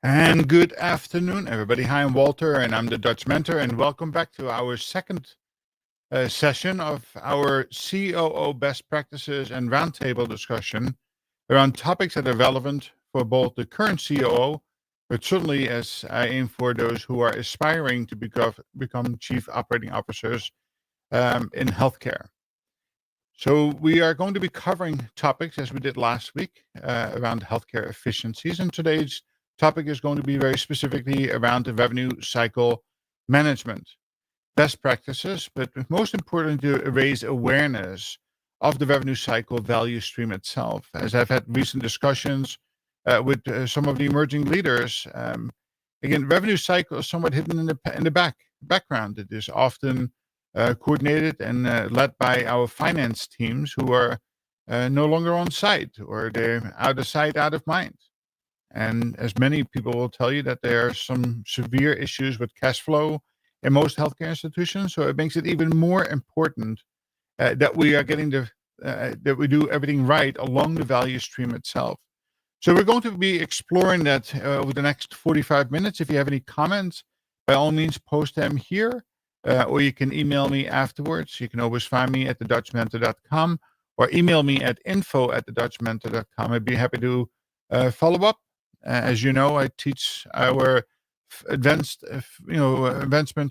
And good afternoon, everybody. Hi, I'm Walter, and I'm the Dutch Mentor, and welcome back to our second session of our COO best practices and roundtable discussion around topics that are relevant for both the current COO, but certainly as I aim for those who are aspiring to become chief operating officers in healthcare. So we are going to be covering topics as we did last week around healthcare efficiencies, and today's topic is going to be very specifically around the revenue cycle management best practices, but most important to raise awareness of the revenue cycle value stream itself. As I've had recent discussions with some of the emerging leaders, again, revenue cycle is somewhat hidden in the background. It is often coordinated and led by our finance teams who are no longer on site, or they're out of sight, out of mind. And as many people will tell you, that there are some severe issues with cash flow in most healthcare institutions. So it makes it even more important that we are getting that we do everything right along the value stream itself. So we're going to be exploring that over the next 45 minutes. If you have any comments, by all means, post them here, or you can email me afterwards. You can always find me at thedutchmentor.com or email me at info@thedutchmentor.com. I'd be happy to follow up. As you know, I teach our advancement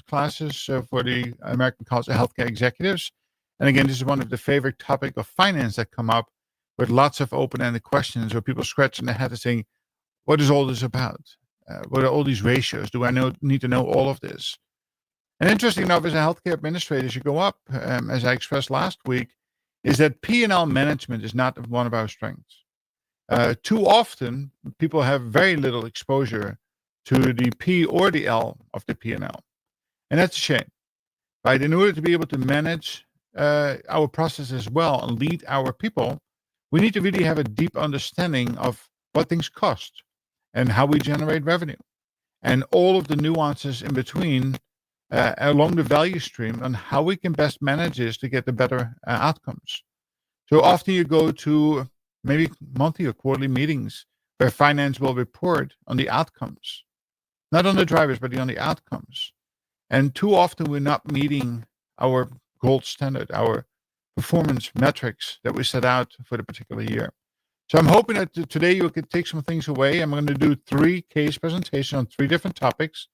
classes for the American College of Healthcare Executives. And again, this is one of the favorite topics of finance that come up with lots of open-ended questions where people scratching their head and saying, what is all this about? What are all these ratios? Do I need to know all of this? And interesting enough, as a healthcare administrator, as you go up, as I expressed last week, is that P&L management is not one of our strengths. Too often, people have very little exposure to the P or the L of the P&L. And that's a shame, right? In order to be able to manage our processes well and lead our people, we need to really have a deep understanding of what things cost and how we generate revenue and all of the nuances in between along the value stream on how we can best manage this to get the better outcomes. So often you go to maybe monthly or quarterly meetings where finance will report on the outcomes, not on the drivers, but on the outcomes. And too often we're not meeting our gold standard, our performance metrics that we set out for the particular year. So I'm hoping that today you can take some things away. I'm going to do 3 case presentations on 3 different topics.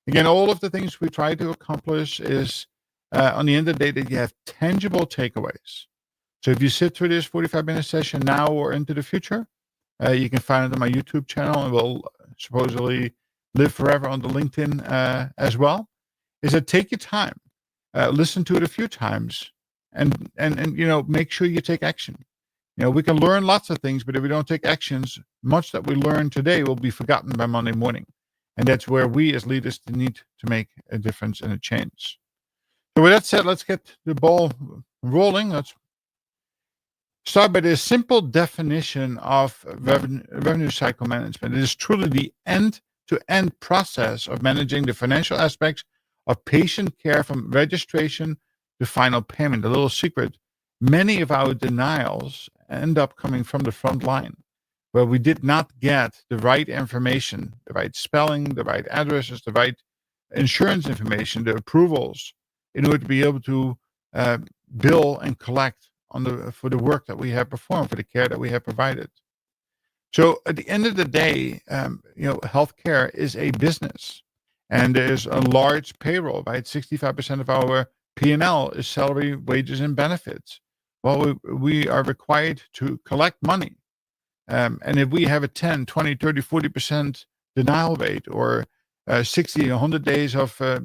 Again, all of the things we try to accomplish is on the end of the day that you have tangible takeaways. So if you sit through this 45-minute session now or into the future, you can find it on my YouTube channel, and will supposedly live forever on the LinkedIn as well. Is that take your time, listen to it a few times, and make sure you take action. We can learn lots of things, but if we don't take actions, much that we learn today will be forgotten by Monday morning. And that's where we as leaders need to make a difference and a change. So with that said, let's get the ball rolling. Let's start by the simple definition of revenue cycle management. It is truly the end-to-end process of managing the financial aspects of patient care from registration to final payment. A little secret, many of our denials end up coming from the front line, where we did not get the right information, the right spelling, the right addresses, the right insurance information, the approvals, in order to be able to bill and collect for the work that we have performed, for the care that we have provided. So at the end of the day, healthcare is a business, and there's a large payroll, right? 65% of our P&L is salary, wages, and benefits. Well, we are required to collect money. And if we have a 10, 20, 30, 40% denial rate, or 60, 100 days of a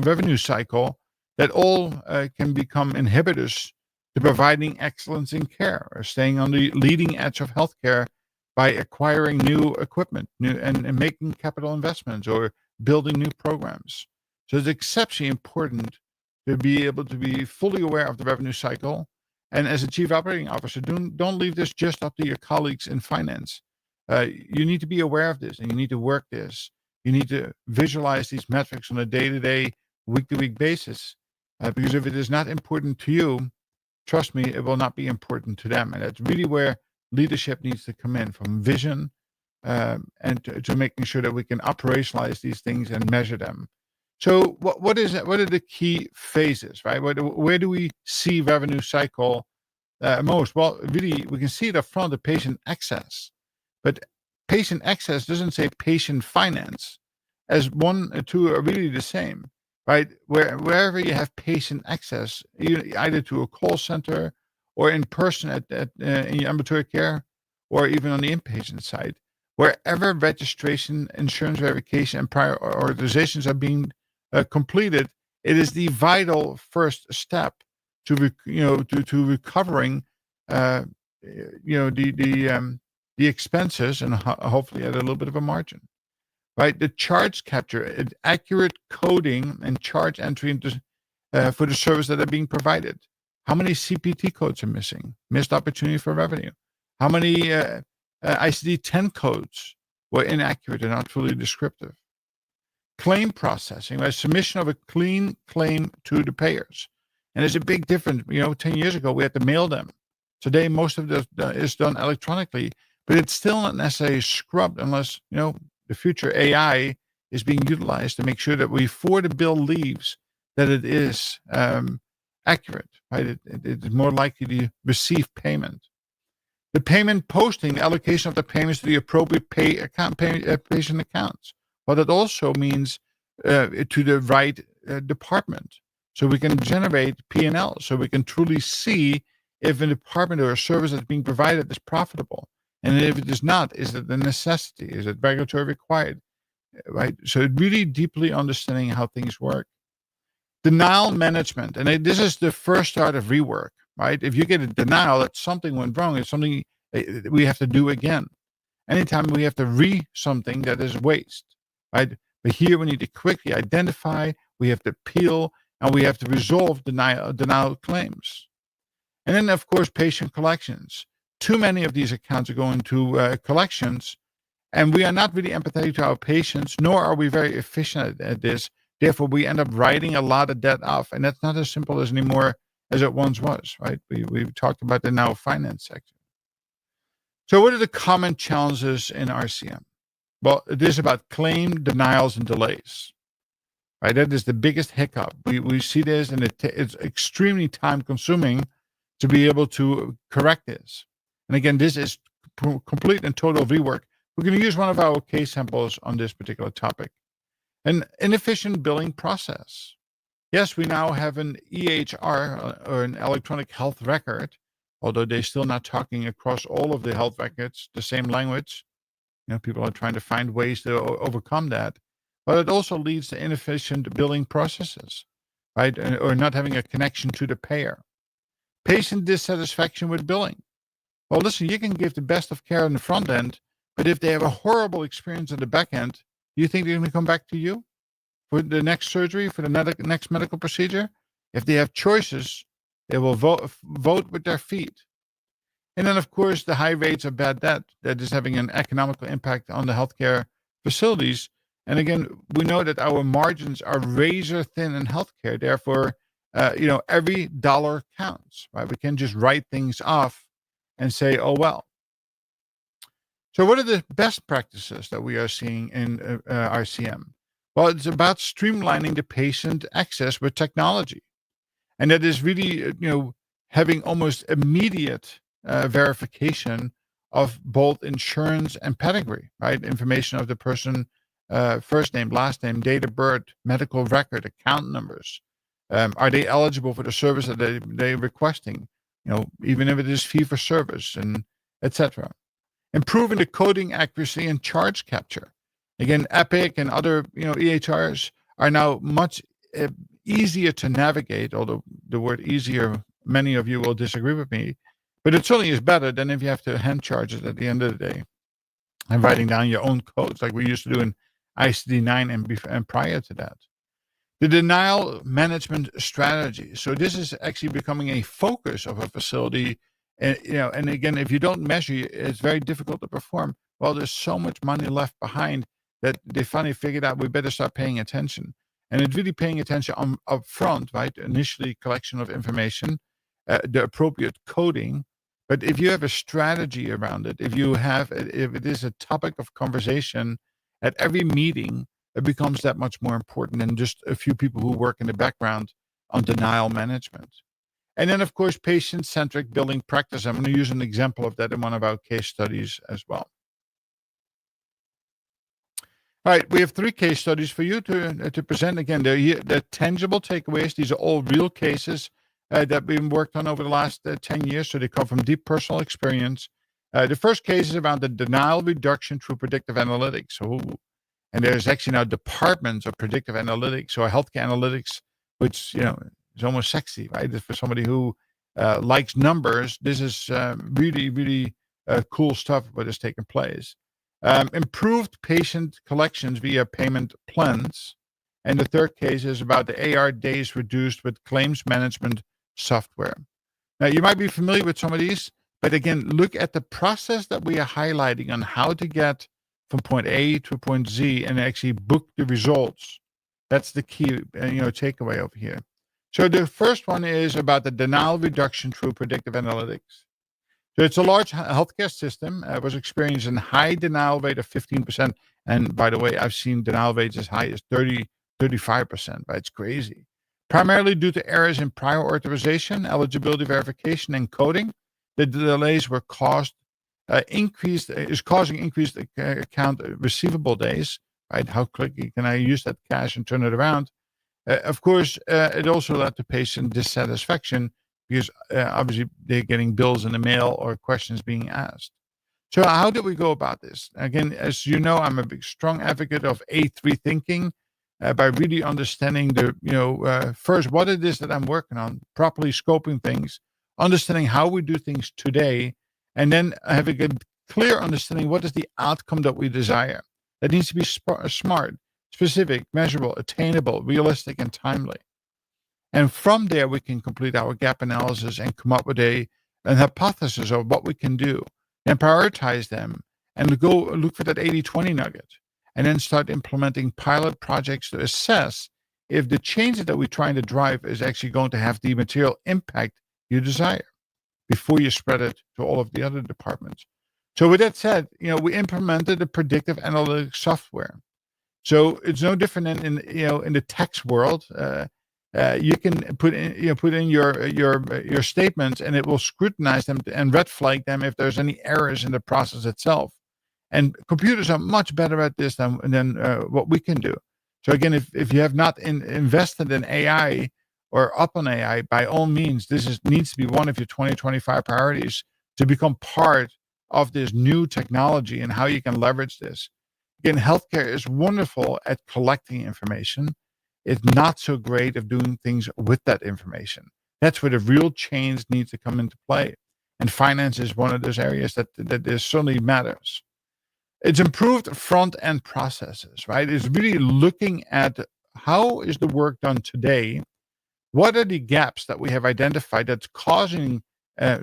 revenue cycle, that all can become inhibitors to providing excellence in care, or staying on the leading edge of healthcare by acquiring new equipment and making capital investments or building new programs. So it's exceptionally important to be able to be fully aware of the revenue cycle. And as a chief operating officer, don't leave this just up to your colleagues in finance. You need to be aware of this, and you need to work this. You need to visualize these metrics on a day-to-day, week-to-week basis. Because if it is not important to you, trust me, it will not be important to them. And that's really where leadership needs to come in, from vision, and to making sure that we can operationalize these things and measure them. So what is it? What are the key phases, right? Where do we see revenue cycle most? Well, really, we can see it up front, the patient access. But patient access doesn't say patient finance, as one and two are really the same, right? Wherever you have patient access, either to a call center or in person in your ambulatory care, or even on the inpatient side, wherever registration, insurance verification, and prior authorizations are being completed, it is the vital first step to recovering, uh, the expenses and hopefully at a little bit of a margin, right? The charge capture, accurate coding and charge entry for the service that are being provided. How many CPT codes are missing? Missed opportunity for revenue. How many ICD-10 codes were inaccurate and not fully descriptive? Claim processing, right? Submission of a clean claim to the payers. And there's a big difference. 10 years ago, we had to mail them. Today, most of this is done electronically, but it's still not necessarily scrubbed unless, the future AI is being utilized to make sure that before the bill leaves, that it is accurate, right? It is more likely to receive payment. The payment posting, the allocation of the payments to the appropriate patient accounts. Well, that also means to the right department. So we can generate P&L, so we can truly see if a department or a service that's being provided is profitable. And if it is not, is it a necessity? Is it regulatory required? Right? So really deeply understanding how things work. Denial management. And this is the first start of rework, right? If you get a denial that something went wrong, it's something we have to do again. Anytime we have to something, that is waste, right? But here we need to quickly identify, we have to appeal, and we have to resolve denial claims. And then, of course, patient collections. Too many of these accounts are going to collections, and we are not really empathetic to our patients, nor are we very efficient at this. Therefore, we end up writing a lot of debt off, and that's not as simple as anymore as it once was, right? We've talked about the now finance section. So what are the common challenges in RCM? Well, it is about claim denials and delays, right? That is the biggest hiccup. We see this, and it's extremely time-consuming to be able to correct this. And again, this is complete and total rework. We're going to use one of our case samples on this particular topic. An inefficient billing process. Yes, we now have an EHR, or an electronic health record, although they're still not talking across all of the health records the same language. People are trying to find ways to overcome that. But it also leads to inefficient billing processes, right? Or not having a connection to the payer. Patient dissatisfaction with billing. Well, listen, you can give the best of care on the front end, but if they have a horrible experience at the back end, do you think they're going to come back to you for the next surgery, for the next medical procedure? If they have choices, they will vote with their feet. And then, of course, the high rates of bad debt that is having an economical impact on the healthcare facilities. And again, we know that our margins are razor thin in healthcare. Therefore, every dollar counts, right? We can just write things off and say, oh, well. So what are the best practices that we are seeing in RCM? Well, it's about streamlining the patient access with technology. And that is really, having almost immediate verification of both insurance and pedigree, right? Information of the person, first name, last name, date of birth, medical record, account numbers. Are they eligible for the service that they're requesting? Even if it is fee for service, and etc. Improving the coding accuracy and charge capture. Again, Epic and other EHRs are now much easier to navigate. Although the word easier, many of you will disagree with me, but it certainly is better than if you have to hand charge it at the end of the day and writing down your own codes like we used to do in ICD-9 and prior to that. The denial management strategy. So this is actually becoming a focus of a facility. And again, if you don't measure, it's very difficult to perform. Well, there's so much money left behind that they finally figured out we better start paying attention. And it's really paying attention up front, right? Initially, collection of information, the appropriate coding, But if you have a strategy around it, if it is a topic of conversation at every meeting, it becomes that much more important than just a few people who work in the background on denial management. And then, of course, patient-centric billing practice. I'm going to use an example of that in one of our case studies as well. All right, we have 3 case studies for you to present. Again, they're tangible takeaways. These are all real cases that have been worked on over the last 10 years, so they come from deep personal experience. The first case is around the denial reduction through predictive analytics. And there's actually now departments of predictive analytics or healthcare analytics, which is almost sexy, right? For somebody who likes numbers, this is really, really cool stuff what is taking place. Improved patient collections via payment plans. And the third case is about the AR days reduced with claims management software. Now, you might be familiar with some of these, but again, look at the process that we are highlighting on how to get from point A to point Z and actually book the results. That's the key, takeaway over here. So the first one is about the denial reduction through predictive analytics. So it's a large healthcare system. Was experiencing high denial rate of 15%. And by the way, I've seen denial rates as high as 30, 35%. Right? It's crazy. Primarily due to errors in prior authorization, eligibility verification, and coding. The delays were causing increased account receivable days. Right? How quickly can I use that cash and turn it around? Of course, it also led to patient dissatisfaction because obviously they're getting bills in the mail or questions being asked. So how do we go about this? Again, as you know, I'm a big, strong advocate of A3 thinking by really understanding first what it is that I'm working on, properly scoping things, understanding how we do things today, and then having a clear understanding what is the outcome that we desire. That needs to be smart, specific, measurable, attainable, realistic, and timely. And from there, we can complete our gap analysis and come up with an hypothesis of what we can do and prioritize them and go look for that 80-20 nugget and then start implementing pilot projects to assess if the changes that we're trying to drive is actually going to have the material impact you desire before you spread it to all of the other departments. So with that said, we implemented the predictive analytics software. So it's no different than in the tax world. You can put in your statements, and it will scrutinize them and red flag them if there's any errors in the process itself. And computers are much better at this than what we can do. So again, if you have not invested in AI or up on AI, by all means, needs to be one of your 2025 priorities to become part of this new technology and how you can leverage this. Again, healthcare is wonderful at collecting information. It's not so great of doing things with that information. That's where the real change needs to come into play. And finance is one of those areas that certainly matters. It's improved front-end processes, right? It's really looking at how is the work done today? What are the gaps that we have identified that's causing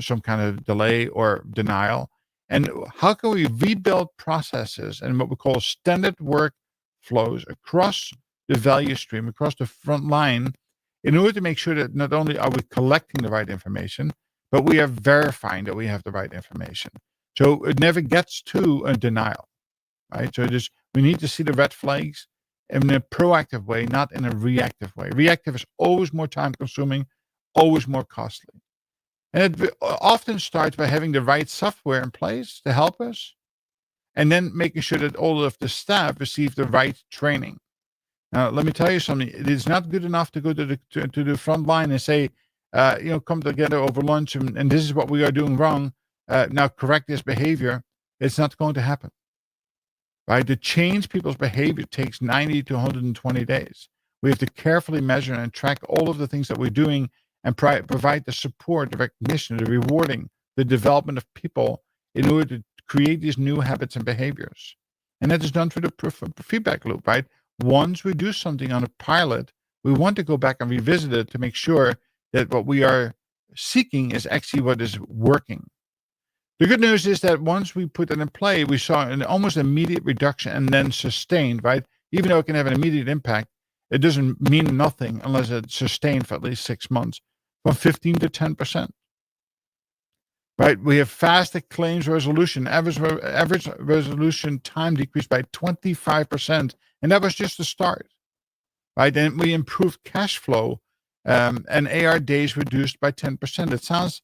some kind of delay or denial? And how can we rebuild processes and what we call standard work flows across the value stream, across the front line, in order to make sure that not only are we collecting the right information, but we are verifying that we have the right information. So it never gets to a denial, right? So we need to see the red flags in a proactive way, not in a reactive way. Reactive is always more time consuming, always more costly. And it often starts by having the right software in place to help us, and then making sure that all of the staff receive the right training. Now, let me tell you something. It is not good enough to go to the front line and say, come together over lunch and this is what we are doing wrong. Now correct this behavior. It's not going to happen. Right? To change people's behavior takes 90 to 120 days. We have to carefully measure and track all of the things that we're doing and provide the support, the recognition, the rewarding, the development of people in order to create these new habits and behaviors. And that is done through the feedback loop, right? Once we do something on a pilot, we want to go back and revisit it to make sure that what we are seeking is actually what is working. The good news is that once we put it in play, we saw an almost immediate reduction and then sustained, right? Even though it can have an immediate impact, it doesn't mean nothing unless it's sustained for at least 6 months, from 15 to 10%. right? We have faster claims resolution. Average resolution time decreased by 25%, and that was just the start, right? And we improved cash flow, and AR days reduced by 10%. It sounds,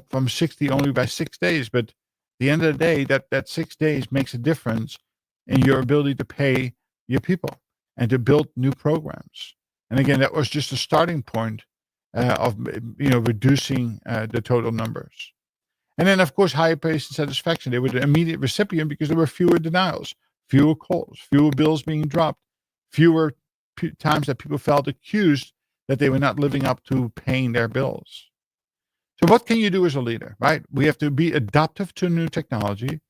from 60 only by 6 days, but at the end of the day, that 6 days makes a difference in your ability to pay your people and to build new programs. And again, that was just a starting point of reducing the total numbers. And then, of course, higher patient satisfaction. They were the immediate recipient because there were fewer denials, fewer calls, fewer bills being dropped, fewer times that people felt accused that they were not living up to paying their bills. So what can you do as a leader, right? We have to be adaptive to new technology.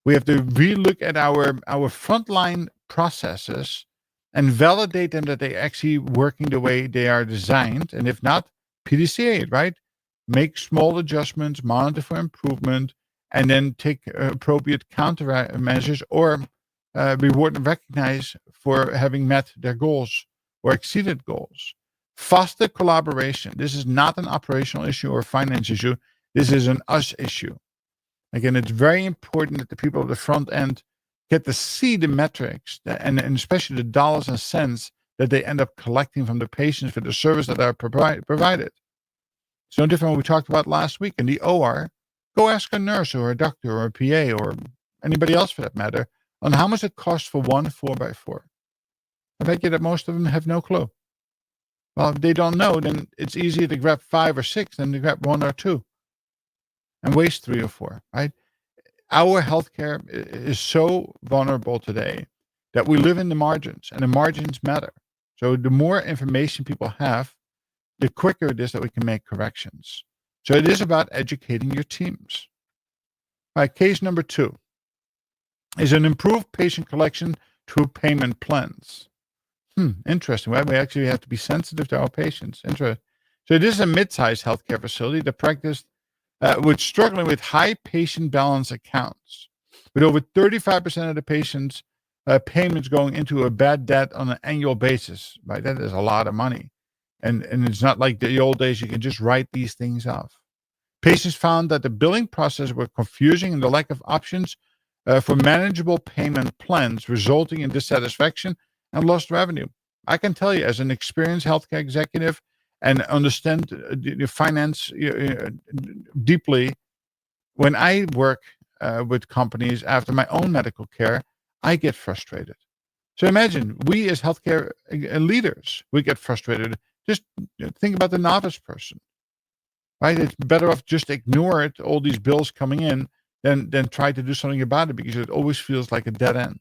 We have to relook at our frontline processes and validate them that they're actually working the way they are designed. And if not, PDCA it, right? Make small adjustments, monitor for improvement, and then take appropriate countermeasures or reward and recognize for having met their goals or exceeded goals. Foster collaboration. This is not an operational issue or a finance issue. This is an us issue. Again, it's very important that the people at the front end get to see the metrics and especially the dollars and cents that they end up collecting from the patients for the service that are provided. It's no different than what we talked about last week in the OR. Go ask a nurse or a doctor or a PA or anybody else for that matter on how much it costs for one 4x4. I bet you that most of them have no clue. Well, if they don't know, then it's easier to grab 5 or 6 than to grab 1 or 2 and waste 3 or 4, right? Our healthcare is so vulnerable today that we live in the margins, and the margins matter. So the more information people have, the quicker it is that we can make corrections. So it is about educating your teams. All right, case number 2 is an improved patient collection through payment plans. Interesting. Right? We actually have to be sensitive to our patients. Interesting. So this is a mid-sized healthcare facility that practiced with struggling with high patient balance accounts, with over 35% of the patients' payments going into a bad debt on an annual basis. Right, that is a lot of money, and it's not like the old days you can just write these things off. Patients found that the billing process was confusing and the lack of options for manageable payment plans, resulting in dissatisfaction and lost revenue. I can tell you, as an experienced healthcare executive and understand the finance deeply, when I work with companies after my own medical care, I get frustrated. So imagine we as healthcare leaders, we get frustrated. Just think about the novice person, right? It's better off just ignore it, all these bills coming in, than try to do something about it because it always feels like a dead end.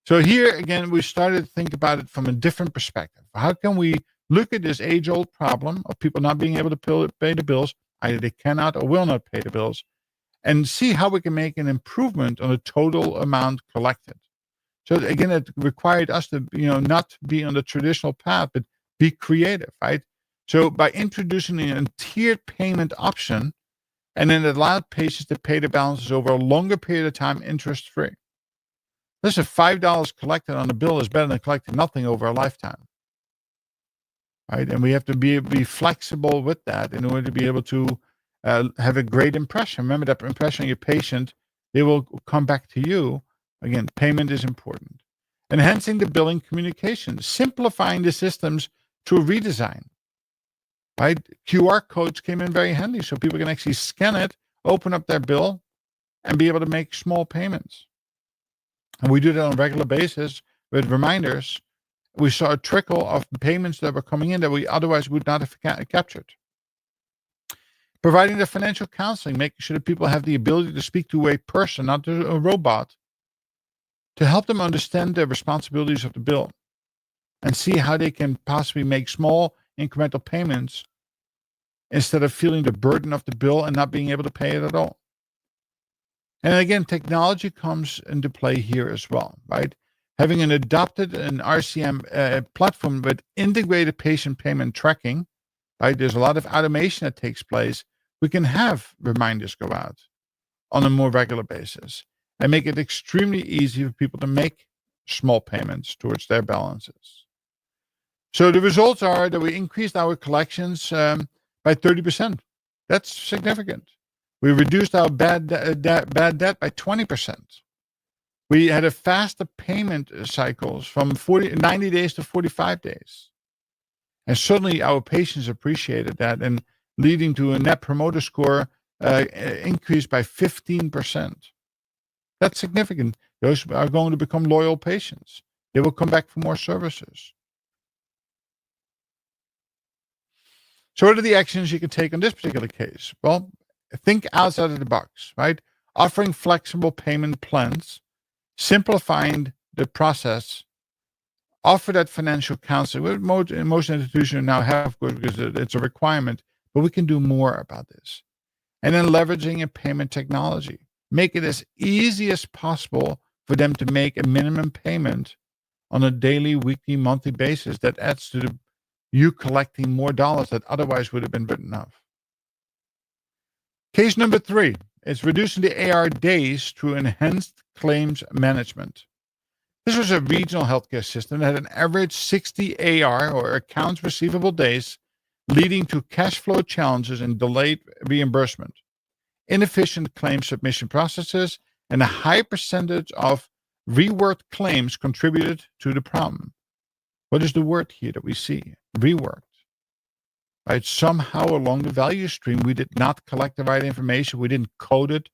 So here again, we started to think about it from a different perspective. How can we look at this age-old problem of people not being able to pay the bills, either they cannot or will not pay the bills, and see how we can make an improvement on the total amount collected. So again, it required us to, not be on the traditional path, but be creative, right? So by introducing a tiered payment option, and then it allowed patients to pay the balances over a longer period of time, interest-free. Listen, $5 collected on a bill is better than collecting nothing over a lifetime, right? And we have to be flexible with that in order to be able to have a great impression. Remember that impression on your patient, they will come back to you. Again, payment is important. Enhancing the billing communication, simplifying the systems through redesign, right? QR codes came in very handy so people can actually scan it, open up their bill, and be able to make small payments. And we do that on a regular basis with reminders. We saw a trickle of payments that were coming in that we otherwise would not have captured. Providing the financial counseling, making sure that people have the ability to speak to a person, not to a robot, to help them understand the responsibilities of the bill and see how they can possibly make small incremental payments instead of feeling the burden of the bill and not being able to pay it at all. And again, technology comes into play here as well, right? Having adopted an RCM platform with integrated patient payment tracking, right? There's a lot of automation that takes place. We can have reminders go out on a more regular basis and make it extremely easy for people to make small payments towards their balances. So the results are that we increased our collections by 30%. That's significant. We reduced our bad debt by 20%. We had a faster payment cycles from 90 days to 45 days. And certainly our patients appreciated that, and leading to a net promoter score increase by 15%. That's significant. Those are going to become loyal patients. They will come back for more services. So what are the actions you can take on this particular case? Well, think outside of the box, right? Offering flexible payment plans, simplifying the process, offer that financial counseling. Most institutions now have, of course, because it's a requirement, but we can do more about this. And then leveraging a payment technology. Make it as easy as possible for them to make a minimum payment on a daily, weekly, monthly basis that adds to you collecting more dollars that otherwise would have been written off. Case number 3 is reducing the AR days through enhanced claims management. This was a regional healthcare system that had an average 60 AR or accounts receivable days, leading to cash flow challenges and delayed reimbursement, inefficient claim submission processes, and a high percentage of reworked claims contributed to the problem. What is the word here that we see? Reworked. Right? Somehow along the value stream, we did not collect the right information. We didn't code it.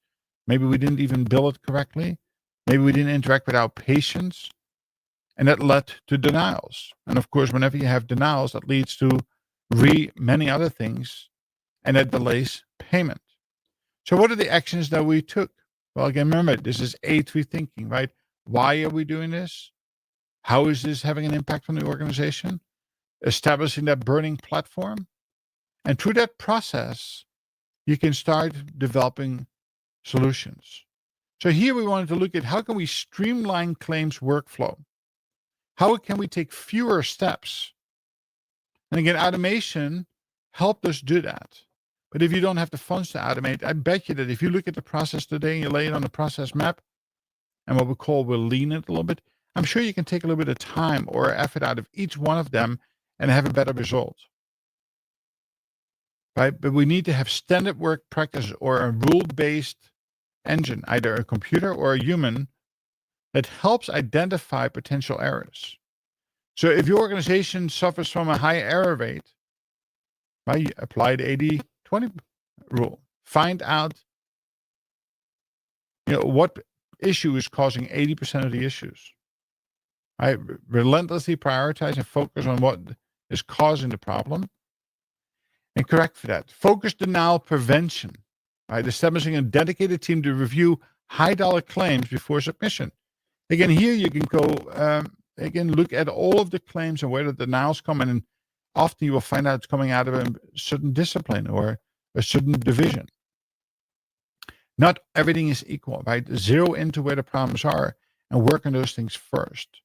Maybe we didn't even bill it correctly. Maybe we didn't interact with our patients. And that led to denials. And of course, whenever you have denials, that leads to many other things, and that delays payment. So what are the actions that we took? Well, again, remember, this is A3 thinking, right? Why are we doing this? How is this having an impact on the organization? Establishing that burning platform. And through that process, you can start developing solutions. So here we wanted to look at how can we streamline claims workflow? How can we take fewer steps? And again, automation helped us do that. But if you don't have the funds to automate, I bet you that if you look at the process today and you lay it on the process map, and what we'll lean it a little bit, I'm sure you can take a little bit of time or effort out of each one of them and have a better result. Right? But we need to have standard work practice or a rule-based engine, either a computer or a human, that helps identify potential errors. So if your organization suffers from a high error rate, right, you apply the 80-20 rule. Find out what issue is causing 80% of the issues. Right? Relentlessly prioritize and focus on what is causing the problem and correct for that. Focus denial prevention. Right? Establishing a dedicated team to review high-dollar claims before submission. Again, here you can go, look at all of the claims and where the denials come in, and often you will find out it's coming out of a certain discipline or a certain division. Not everything is equal, right? Zero into where the problems are and work on those things first.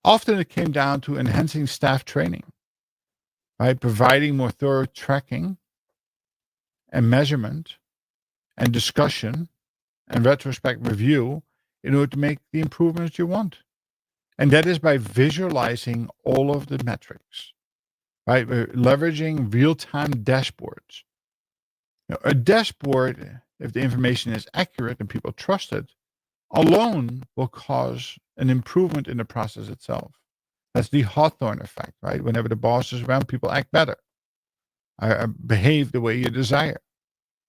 Often it came down to enhancing staff training, right? Providing more thorough tracking and measurement and discussion and retrospect review in order to make the improvements you want. And that is by visualizing all of the metrics, right? We're leveraging real-time dashboards. A dashboard, if the information is accurate and people trust it, alone will cause an improvement in the process itself. That's the Hawthorne effect, right? Whenever the boss is around, people act better, behave the way you desire.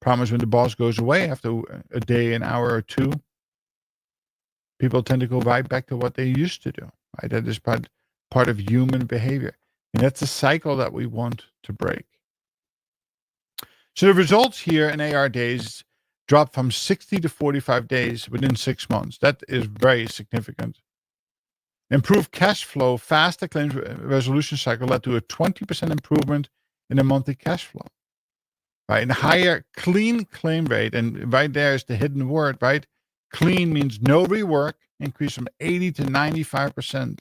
Problem is when the boss goes away after a day, an hour or two, people tend to go right back to what they used to do, right? That is part of human behavior. And that's a cycle that we want to break. So the results here in AR days dropped from 60 to 45 days within 6 months. That is very significant. Improved cash flow, faster claims resolution cycle led to a 20% improvement in the monthly cash flow. Right? And higher clean claim rate, and right there is the hidden word, right? Clean means no rework, increased from 80 to 95%.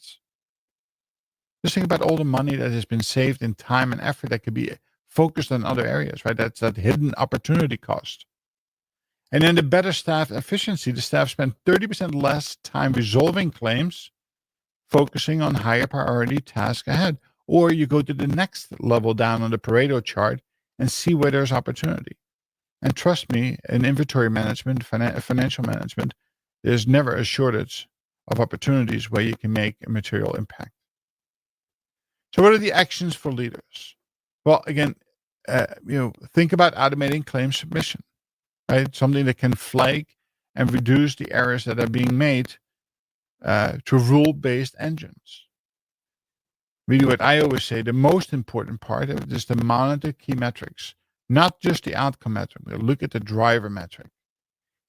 Just think about all the money that has been saved in time and effort that could be focused on other areas, right? That's that hidden opportunity cost. And then the better staff efficiency, the staff spent 30% less time resolving claims, focusing on higher priority tasks ahead. Or you go to the next level down on the Pareto chart and see where there's opportunity. And trust me, in inventory management, financial management, there's never a shortage of opportunities where you can make a material impact. So what are the actions for leaders? Well, again, think about automating claim submission, right? Something that can flag and reduce the errors that are being made to rule-based engines. Really, what I always say, the most important part of it is to monitor key metrics, not just the outcome metric. Look at the driver metric.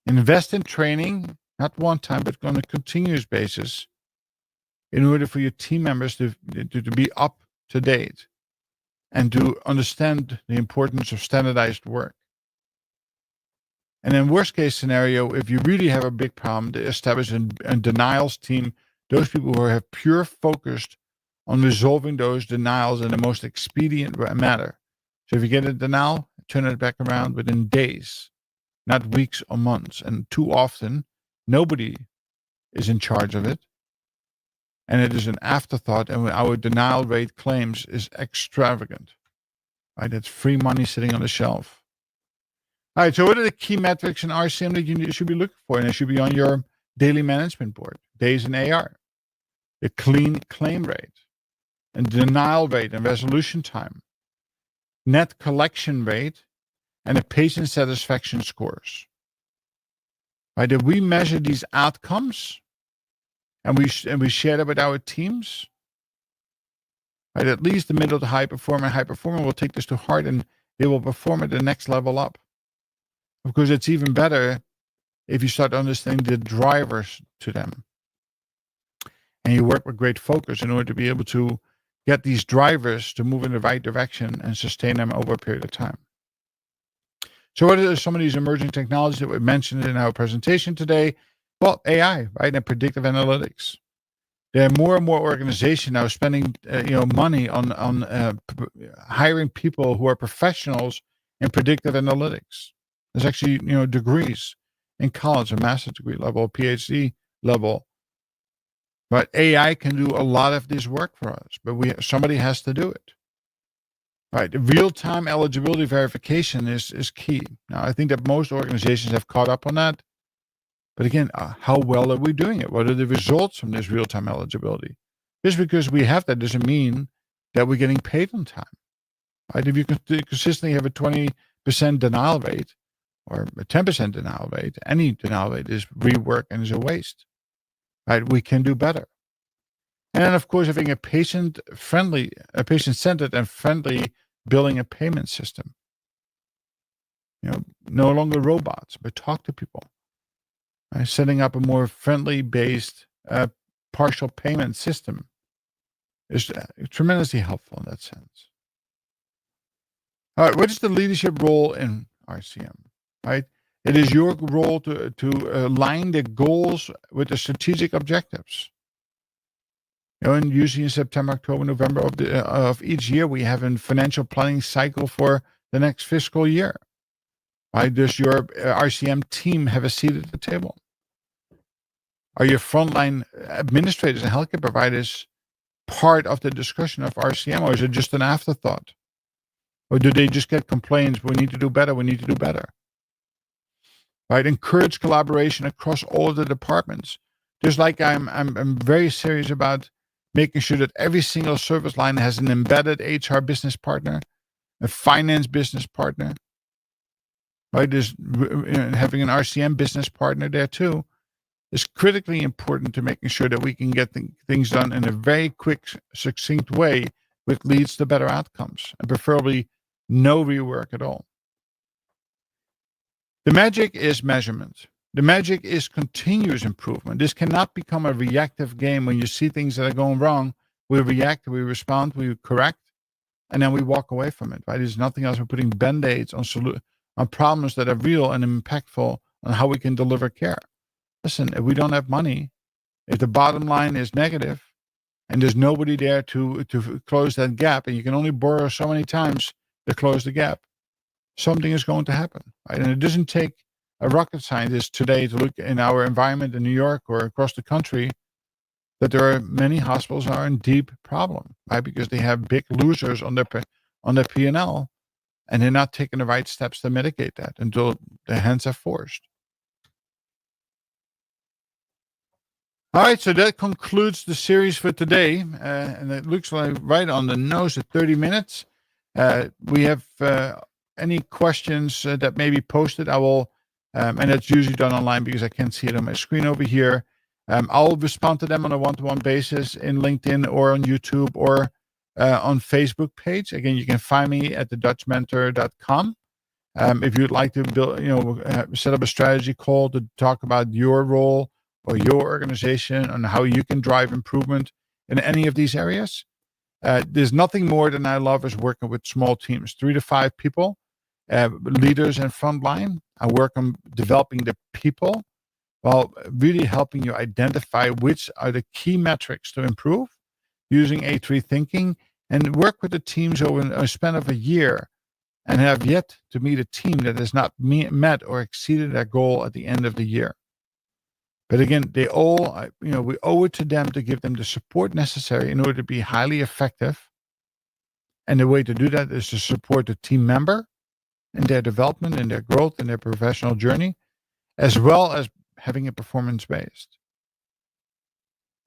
Invest in training, not one time, but on a continuous basis, in order for your team members to be up to date and to understand the importance of standardized work. And in worst case scenario, if you really have a big problem, to establish a denials team, those people who have pure focused on resolving those denials in the most expedient manner. So if you get a denial, turn it back around within days, not weeks or months. And too often, nobody is in charge of it. And it is an afterthought, and our denial rate claims is extravagant. Right? It's free money sitting on the shelf. All right, so what are the key metrics in RCM that you should be looking for? And it should be on your daily management board. Days in AR, the clean claim rate, and denial rate and resolution time, net collection rate, and the patient satisfaction scores. Right? If we measure these outcomes and we share it with our teams, right, at least the middle to high performer will take this to heart and they will perform at the next level up. Of course, it's even better if you start understanding the drivers to them. And you work with great focus in order to be able to get these drivers to move in the right direction and sustain them over a period of time. So what are some of these emerging technologies that we mentioned in our presentation today? Well, AI, right, and predictive analytics. There are more and more organizations now spending money on hiring people who are professionals in predictive analytics. There's actually degrees in college, a master's degree level, a PhD level. But AI can do a lot of this work for us, but somebody has to do it. Right, real-time eligibility verification is key. Now, I think that most organizations have caught up on that. But again, how well are we doing it? What are the results from this real-time eligibility? Just because we have that doesn't mean that we're getting paid on time. Right? If you consistently have a 20% denial rate or a 10% denial rate, any denial rate is rework and is a waste. Right? We can do better. And then, of course, having a patient-centered and friendly billing and payment system. No longer robots, but talk to people. Setting up a more friendly-based partial payment system is tremendously helpful in that sense. All right, what is the leadership role in RCM? Right, it is your role to align the goals with the strategic objectives. And usually in September, October, November of each year, we have a financial planning cycle for the next fiscal year. Right? Does your RCM team have a seat at the table? Are your frontline administrators and healthcare providers part of the discussion of RCM, or is it just an afterthought? Or do they just get complaints? We need to do better. We need to do better. Right? Encourage collaboration across all of the departments. Just like I'm very serious about making sure that every single service line has an embedded HR business partner, a finance business partner, right? There's having an RCM business partner there too is critically important to making sure that we can get things done in a very quick, succinct way, which leads to better outcomes, and preferably no rework at all. The magic is measurement. The magic is continuous improvement. This cannot become a reactive game. When you see things that are going wrong, we react, we respond, we correct, and then we walk away from it. Right? There's nothing else. We're putting band-aids on problems that are real and impactful on how we can deliver care. Listen, if we don't have money, if the bottom line is negative, and there's nobody there to close that gap, and you can only borrow so many times to close the gap, something is going to happen. Right? And it doesn't take a rocket scientist today to look in our environment in New York or across the country that there are many hospitals are in deep problem, right? Because they have big losers on their P&L, and they're not taking the right steps to mitigate that until their hands are forced. All right, so that concludes the series for today, and it looks like right on the nose at 30 minutes. We have any questions that may be posted. I will, and that's usually done online because I can't see it on my screen over here. I'll respond to them on a one-to-one basis in LinkedIn or on YouTube or on Facebook page. Again, you can find me at thedutchmentor.com. If you'd like to build, set up a strategy call to talk about your role or your organization and how you can drive improvement in any of these areas. There's nothing more than I love is working with small teams, 3 to 5 people, leaders and frontline. I work on developing the people while really helping you identify which are the key metrics to improve using A3 thinking, and work with the teams over a span of a year and have yet to meet a team that has not met or exceeded their goal at the end of the year. But again, they all, we owe it to them to give them the support necessary in order to be highly effective. And the way to do that is to support the team member in their development, in their growth, in their professional journey, as well as having it performance-based.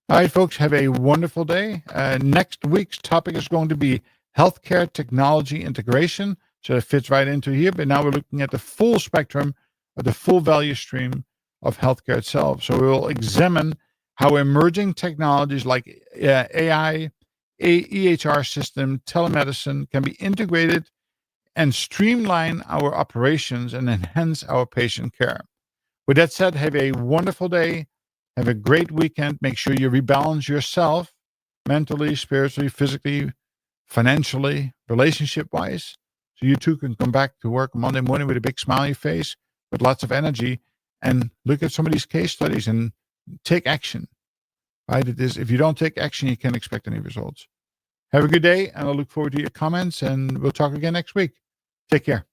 All right, folks, have a wonderful day. Next week's topic is going to be healthcare technology integration. So it fits right into here. But now we're looking at the full spectrum of the full value stream of healthcare itself. So we will examine how emerging technologies like AI, EHR system, telemedicine can be integrated and streamline our operations and enhance our patient care. With that said, have a wonderful day. Have a great weekend. Make sure you rebalance yourself mentally, spiritually, physically, financially, relationship-wise, so you too can come back to work Monday morning with a big smile on your face, with lots of energy, and look at some of these case studies and take action. Right? It is, if you don't take action, you can't expect any results. Have a good day, and I look forward to your comments, and we'll talk again next week. Take care.